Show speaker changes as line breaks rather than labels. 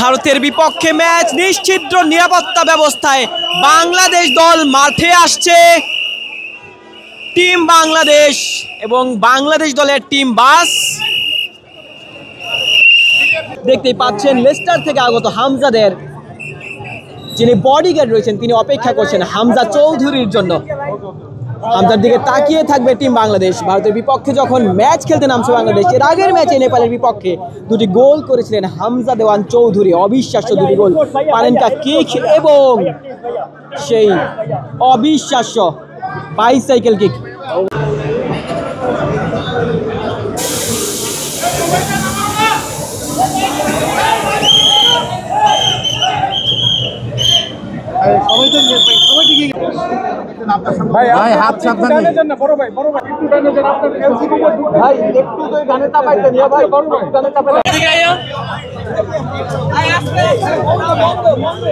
ভারতের বিপক্ষে ম্যাচ নিশ্চিদ্র নিরাপত্তা ব্যবস্থায় বাংলাদেশ দল মাঠে আসছে। টিম বাংলাদেশ এবং বাংলাদেশ দলের টিম বাস দেখতেই পাচ্ছেন লেস্টার থেকে আগত হামজাদের যিনি বডিগার্ড রয়েছেন তিনি অপেক্ষা করছেন হামজা চৌধুরীর জন্য। হামজার দিকে তাকিয়ে থাকবে টিম বাংলাদেশ। ভারতের বিপক্ষে যখন ম্যাচ খেলতে নামছে বাংলাদেশ, এর আগের ম্যাচে নেপালের বিপক্ষে দুটি গোল করেছিলেন হামজা দেওয়ান চৌধুরী, অবিশ্বাস্য দুটি গোল, পারেনকা কিক এবং সেই অবিশ্বাস্য বাইসাইকেল কিক।
ভাই হাত সাবধানে বড় ভাই ভাই একটু তো গানে চাপাইতে নিয়ে ভাই বড় ভাই গানে চাপাইতে এদিকে আইও আই আসছে বন্ধ